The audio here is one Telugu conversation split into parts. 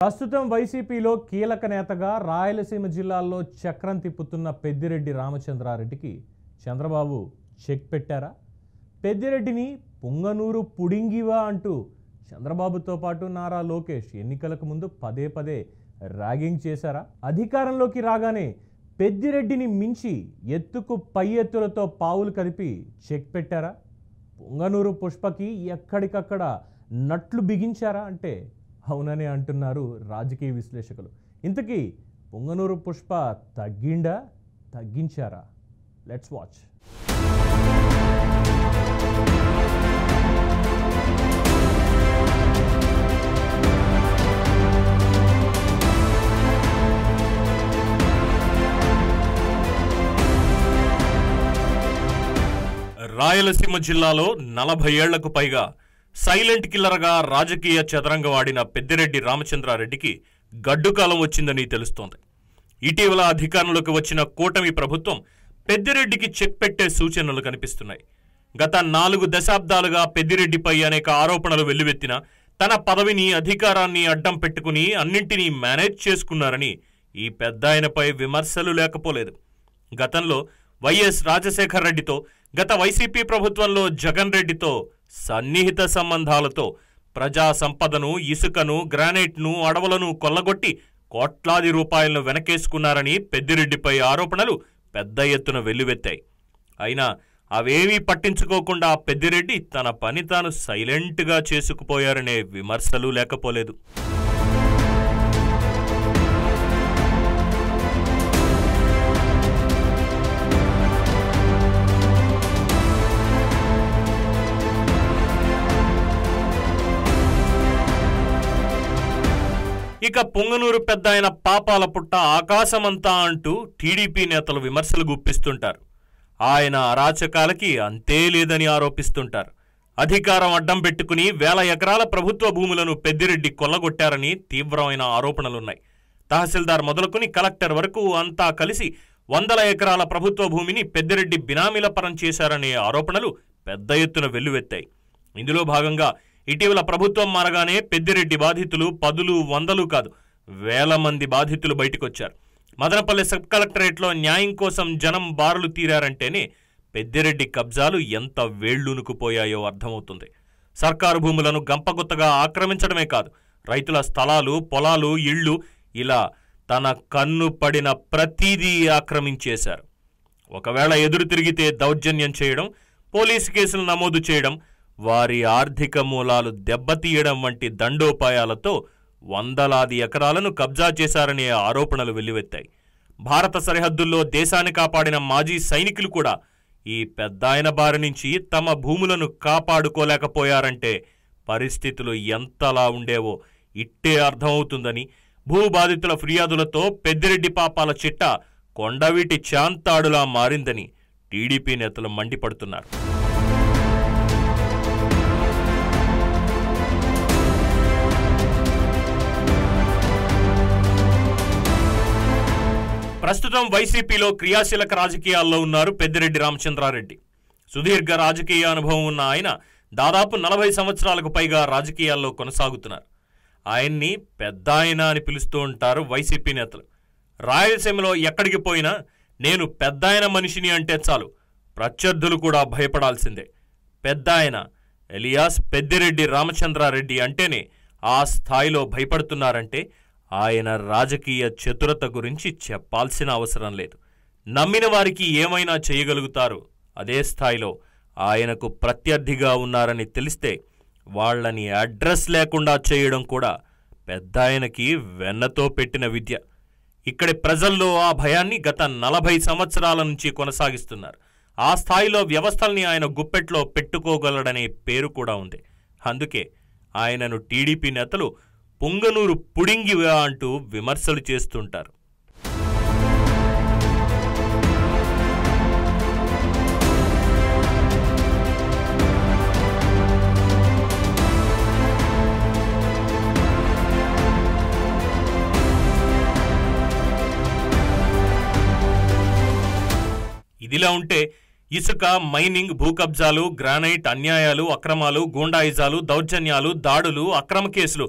ప్రస్తుతం వైసీపీలో కీలక నేతగా రాయలసీమ జిల్లాల్లో చక్రం తిప్పుతున్న పెద్దిరెడ్డి రామచంద్రారెడ్డికి చంద్రబాబు చెక్ పెట్టారా? పెద్దిరెడ్డిని పొంగనూరు పుడింగివా అంటూ చంద్రబాబుతో పాటు నారా లోకేష్ ఎన్నికలకు ముందు పదే పదే ర్యాగింగ్ చేశారా? అధికారంలోకి రాగానే పెద్దిరెడ్డిని మించి ఎత్తుకు పై ఎత్తులతో పావులు కదిపి చెక్ పెట్టారా? పొంగనూరు పుష్పకి ఎక్కడికక్కడ నట్లు బిగించారా అంటే అవునని అంటున్నారు రాజకీయ విశ్లేషకులు. ఇంతకీ పొంగనూరు పుష్ప తగ్గిండా, తగ్గించారా? Let's watch. రాయలసీమ జిల్లాలో 40 ఏళ్లకు పైగా సైలెంట్ కిల్లర్గా రాజకీయ చదరంగం ఆడిన పెద్దిరెడ్డి రామచంద్రారెడ్డికి గడ్డుకాలం వచ్చిందని తెలుస్తోంది. ఇటీవల అధికారంలోకి వచ్చిన కూటమి ప్రభుత్వం పెద్దిరెడ్డికి చెక్ పెట్టే సూచనలు కనిపిస్తున్నాయి. గత 4 దశాబ్దాలుగా పెద్దిరెడ్డిపై అనేక ఆరోపణలు వెల్లువెత్తిన తన పదవిని, అధికారాన్ని అడ్డం పెట్టుకుని అన్నింటినీ మేనేజ్ చేసుకున్నారని ఈ పెద్దాయనపై విమర్శలు లేకపోలేదు. గతంలో వైఎస్ రాజశేఖర రెడ్డితో, గత వైసీపీ ప్రభుత్వంలో జగన్ రెడ్డితో సన్నిహిత సంబంధాలతో ప్రజా సంపదను, ఇసుకను, గ్రానైట్ను, అడవులను కొల్లగొట్టి కోట్లాది రూపాయలను వెనకేసుకున్నారని పెద్దిరెడ్డిపై ఆరోపణలు పెద్ద ఎత్తున వెల్లువెత్తాయి. అయినా అవేమీ పట్టించుకోకుండా పెద్దిరెడ్డి తన పని తాను సైలెంట్గా చేసుకుపోయారనే విమర్శలు లేకపోలేదు. ఇక పొంగనూరు పెద్ద ఆయన పాపాల పుట్ట ఆకాశమంతా అంటూ టీడీపీ నేతలు విమర్శలు గుప్పిస్తుంటారు. ఆయన అరాచకాలకి అంతే లేదని ఆరోపిస్తుంటారు. అధికారం అడ్డం పెట్టుకుని 1000 ఎకరాల ప్రభుత్వ భూములను పెద్దిరెడ్డి కొల్లగొట్టారని తీవ్రమైన ఆరోపణలున్నాయి. తహసీల్దార్ మొదలుకొని కలెక్టర్ వరకు అంతా కలిసి 100 ఎకరాల ప్రభుత్వ భూమిని పెద్దిరెడ్డి బినామీల పరం చేశారనే ఆరోపణలు పెద్ద ఎత్తున వెల్లువెత్తాయి. ఇందులో భాగంగా ఇటీవల ప్రభుత్వం మారగానే పెద్దిరెడ్డి బాధితులు 10, 100 కాదు 1000 మంది బాధితులు బయటకొచ్చారు. మదనపల్లె సబ్ కలెక్టరేట్లో న్యాయం కోసం జనం బారులు తీరారంటేనే పెద్దిరెడ్డి కబ్జాలు ఎంత వేళ్లూనుకుపోయాయో అర్థమవుతుంది. సర్కారు భూములను గంపగుత్తగా ఆక్రమించడమే కాదు, రైతుల స్థలాలు, పొలాలు, ఇళ్లు ఇలా తన కన్ను పడిన ప్రతీదీ ఆక్రమించేశారు. ఒకవేళ ఎదురు తిరిగితే దౌర్జన్యం చేయడం, పోలీసు కేసులు నమోదు చేయడం, వారి ఆర్థిక మూలాలు దెబ్బతీయడం వంటి దండోపాయాలతో వందలాది ఎకరాలను కబ్జా చేశారనే ఆరోపణలు వెల్లువెత్తాయి. భారత సరిహద్దుల్లో దేశాన్ని కాపాడిన మాజీ సైనికులు కూడా ఈ పెద్దాయన బారి నుంచి తమ భూములను కాపాడుకోలేకపోయారంటే పరిస్థితులు ఎంతలా ఉండేవో ఇట్టే అర్థమవుతుందని భూబాధితుల ఫిర్యాదులతో పెద్దిరెడ్డి పాపాల చిట్ట కొండవీటి చాంతాడులా మారిందని టీడీపీ నేతలు మండిపడుతున్నారు. ప్రస్తుతం వైసీపీలో క్రియాశీలక రాజకీయాల్లో ఉన్నారు పెద్దిరెడ్డి రామచంద్రారెడ్డి. సుదీర్ఘ రాజకీయ అనుభవం ఉన్న ఆయన దాదాపు 40 సంవత్సరాలకు పైగా రాజకీయాల్లో కొనసాగుతున్నారు. ఆయన్ని పెద్దాయన అని పిలుస్తూ ఉంటారు వైసీపీ నేతలు. రాయలసీమలో ఎక్కడికి పోయినా నేను పెద్దాయన మనిషిని అంటే చాలు ప్రత్యర్థులు కూడా భయపడాల్సిందే. పెద్దాయన ఎలియాస్ పెద్దిరెడ్డి రామచంద్రారెడ్డి అంటేనే ఆ స్థాయిలో భయపడుతున్నారంటే ఆయన రాజకీయ చతురత గురించి చెప్పాల్సిన అవసరం లేదు. నమ్మిన వారికి ఏమైనా చేయగలుగుతారు. అదే స్థాయిలో ఆయనకు ప్రత్యర్థిగా ఉన్నారని తెలిస్తే వాళ్లని అడ్రస్ లేకుండా చేయడం కూడా పెద్దాయనకి వెన్నతో పెట్టిన విద్య. ఇక్కడి ప్రజల్లో ఆ భయాన్ని గత 40 సంవత్సరాల నుంచి కొనసాగిస్తున్నారు. ఆ స్థాయిలో వ్యవస్థల్ని ఆయన గుప్పెట్లో పెట్టుకోగలడనే పేరు కూడా ఉంది. అందుకే ఆయనను టీడీపీ నేతలు పొంగనూరు పుడింగివా అంటూ విమర్శలు చేస్తుంటారు. ఇదిలా ఉంటే ఇసుక, మైనింగ్, భూకబ్జాలు, గ్రానైట్ అన్యాయాలు, అక్రమాలు, గూండాయిజాలు, దౌర్జన్యాలు, దాడులు, అక్రమ కేసులు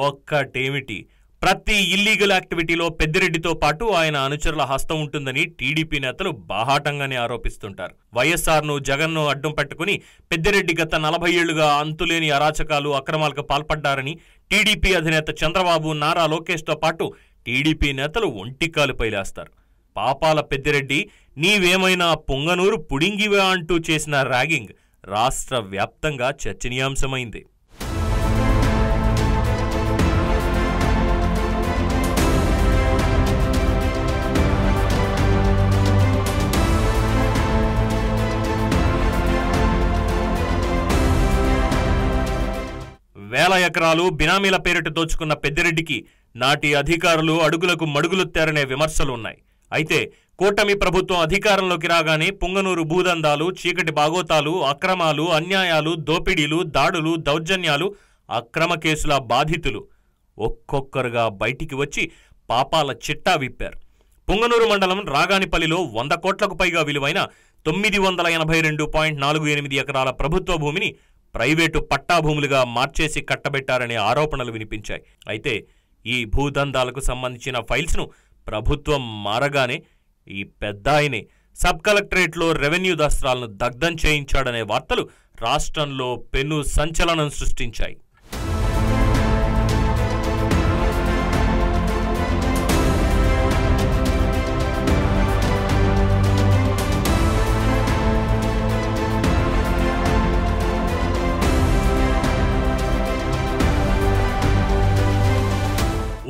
ఒక్కటేమిటి ప్రతి ఇల్లీగల్ యాక్టివిటీలో పెద్దిరెడ్డితో పాటు ఆయన అనుచరుల హస్తం ఉంటుందని టీడీపీ నేతలు బాహాటంగానే ఆరోపిస్తుంటారు. వైఎస్ఆర్ను జగన్ను అడ్డం పెట్టుకుని పెద్దిరెడ్డి గత 40 ఏళ్లుగా అంతులేని అరాచకాలు అక్రమాలకు పాల్పడ్డారని టీడీపీ అధినేత చంద్రబాబు, నారా లోకేష్తో పాటు టీడీపీ నేతలు ఒంటికాలుపై లేస్తారు. పాపాల పెద్దిరెడ్డి నీవేమైనా పొంగనూరు పుడింగివా అంటూ చేసిన ర్యాగింగ్ రాష్ట్ర వ్యాప్తంగా చర్చనీయాంశమైంది. వేల ఎకరాలు బినామీల పేరిట దోచుకున్న పెద్దిరెడ్డికి నాటి అధికారులు అడుగులకు మడుగులొత్తారనే విమర్శలు ఉన్నాయి. అయితే కూటమి ప్రభుత్వం అధికారంలోకి రాగానే పొంగనూరు భూదందాలు, చీకటి బాగోతాలు, అక్రమాలు, అన్యాయాలు, దోపిడీలు, దాడులు, దౌర్జన్యాలు, అక్రమ కేసుల బాధితులు ఒక్కొక్కరుగా బయటికి వచ్చి పాపాల చిట్టా విప్పారు. పొంగనూరు మండలం రాగానిపల్లిలో 100 కోట్లకు పైగా విలువైన 982.48 ఎకరాల ప్రభుత్వ భూమిని ప్రైవేటు పట్టాభూములుగా మార్చేసి కట్టబెట్టారనే ఆరోపణలు వినిపించాయి. అయితే ఈ భూదందాలకు సంబంధించిన ఫైల్స్ను ప్రభుత్వం మారగానే ఈ పెద్దాయనే సబ్ కలెక్టరేట్లో రెవెన్యూ దస్త్రాలను దగ్ధం చేయించాడనే వార్తలు రాష్ట్రంలో పెను సంచలనం సృష్టించాయి.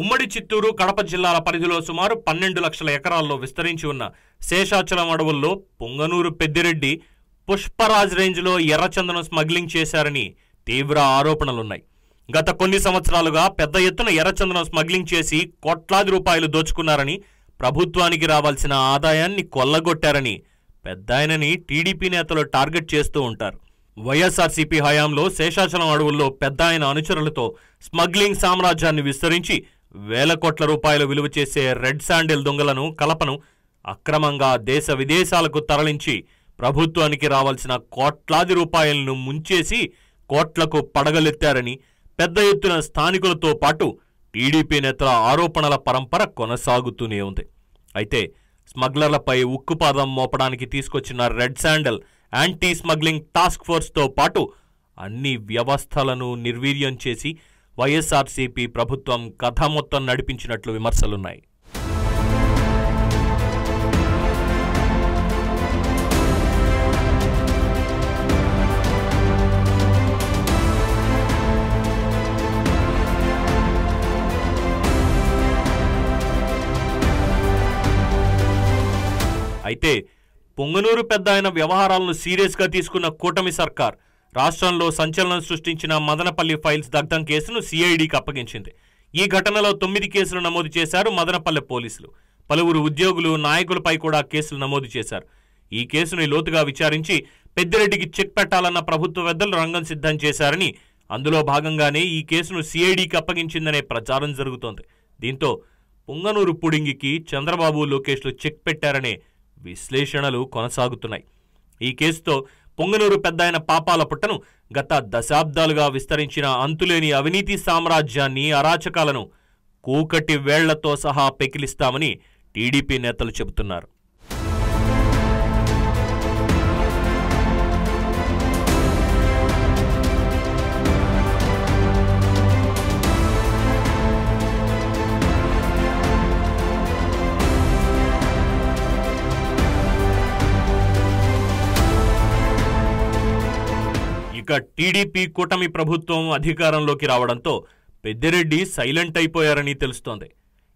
ఉమ్మడి చిత్తూరు, కడప జిల్లాల పరిధిలో సుమారు 12 లక్షల ఎకరాల్లో విస్తరించి ఉన్న శేషాచలం అడవుల్లో పొంగనూరు పెద్దిరెడ్డి పుష్పరాజ్ రేంజ్లో ఎర్రచందనం స్మగ్లింగ్ చేశారని తీవ్ర ఆరోపణలున్నాయి. గత కొన్ని సంవత్సరాలుగా పెద్ద ఎత్తున ఎర్రచందనం స్మగ్లింగ్ చేసి కోట్లాది రూపాయలు దోచుకున్నారని, ప్రభుత్వానికి రావాల్సిన ఆదాయాన్ని కొల్లగొట్టారని పెద్దాయనని టీడీపీ నేతలు టార్గెట్ చేస్తూ ఉంటారు. వైఎస్ఆర్సీపీ హయాంలో శేషాచలం అడవుల్లో పెద్దాయన అనుచరులతో స్మగ్లింగ్ సామ్రాజ్యాన్ని విస్తరించి వేల కోట్ల రూపాయలు విలువ చేసే రెడ్ శాండిల్ దొంగలను, కలపను అక్రమంగా దేశ విదేశాలకు తరలించి ప్రభుత్వానికి రావాల్సిన కోట్లాది రూపాయలను ముంచేసి కోట్లకు పడగలెత్తారని పెద్ద ఎత్తున స్థానికులతో పాటు టీడీపీ నేతల ఆరోపణల పరంపర కొనసాగుతూనే ఉంది. అయితే స్మగ్లర్లపై ఉక్కుపాదం మోపడానికి తీసుకొచ్చిన red sandal anti smuggling task ఫోర్స్తో పాటు అన్ని వ్యవస్థలను నిర్వీర్యం చేసి వైఎస్ఆర్సీపీ ప్రభుత్వం కథ మొత్తం నడిపించినట్లు విమర్శలున్నాయి. అయితే పొంగనూరు పెద్దాయన వ్యవహారాలను సీరియస్గా తీసుకున్న కూటమి సర్కార్ రాష్ట్రంలో సంచలనం సృష్టించిన మదనపల్లి ఫైల్స్ దగ్ధం కేసును సిఐడికి అప్పగించింది. ఈ ఘటనలో 9 కేసులు నమోదు చేశారు మదనపల్లె పోలీసులు. పలువురు ఉద్యోగులు, నాయకులపై కూడా కేసులు నమోదు చేశారు. ఈ కేసుని లోతుగా విచారించి పెద్దిరెడ్డికి చెక్ పెట్టాలన్న ప్రభుత్వ పెద్దలు రంగం సిద్ధం చేశారని, అందులో భాగంగానే ఈ కేసును సిఐడికి అప్పగించిందనే ప్రచారం జరుగుతోంది. దీంతో పొంగనూరు పుడింగికి చంద్రబాబు, లోకేష్లు చెక్ పెట్టారనే విశ్లేషణలు కొనసాగుతున్నాయి. ఈ కేసుతో పొంగనూరు పెద్దాయన పాపాల పుట్టను, గత దశాబ్దాలుగా విస్తరించిన అంతులేని అవినీతి సామ్రాజ్యాన్ని, అరాచకాలను కూకటి వేళ్లతో సహా పెకిలిస్తామని టీడీపీ నేతలు చెబుతున్నారు. ఇక టీడీపీ కూటమి ప్రభుత్వం అధికారంలోకి రావడంతో పెద్దిరెడ్డి సైలెంట్ అయిపోయారని తెలుస్తోంది.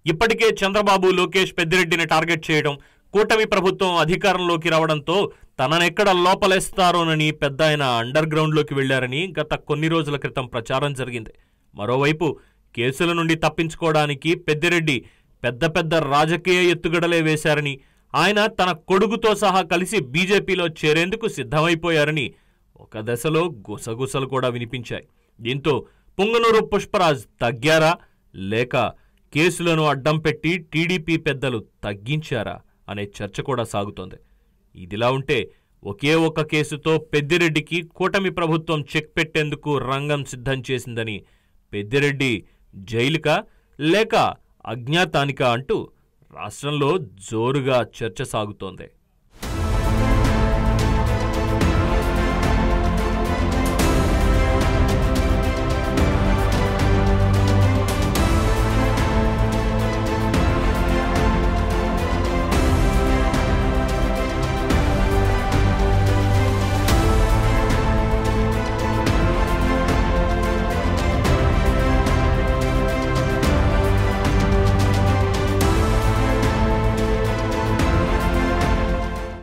ఇప్పటికే చంద్రబాబు, లోకేష్ పెద్దిరెడ్డిని టార్గెట్ చేయడం, కూటమి ప్రభుత్వం అధికారంలోకి రావడంతో తననెక్కడ లోపలేస్తారోనని పెద్దాయన అండర్ గ్రౌండ్లోకి వెళ్లారని గత కొన్ని రోజుల క్రితం ప్రచారం జరిగింది. మరోవైపు కేసుల నుండి తప్పించుకోవడానికి పెద్దిరెడ్డి పెద్ద పెద్ద రాజకీయ ఎత్తుగడలే వేశారని, ఆయన తన కొడుకుతో సహా కలిసి బీజేపీలో చేరేందుకు సిద్ధమైపోయారని ఒక దశలో గుసగుసలు కూడా వినిపించాయి. దీంతో పొంగనూరు పుష్పరాజ్ తగ్గారా లేక కేసులను అడ్డం పెట్టి టీడీపీ పెద్దలు తగ్గించారా అనే చర్చ కూడా సాగుతోంది. ఇదిలా ఉంటే ఒకే ఒక్క కేసుతో పెద్దిరెడ్డికి కూటమి ప్రభుత్వం చెక్ పెట్టేందుకు రంగం సిద్ధం చేసిందని పెద్దిరెడ్డి జైలుకా లేక అజ్ఞాతానికా అంటూ రాష్ట్రంలో జోరుగా చర్చ సాగుతోంది.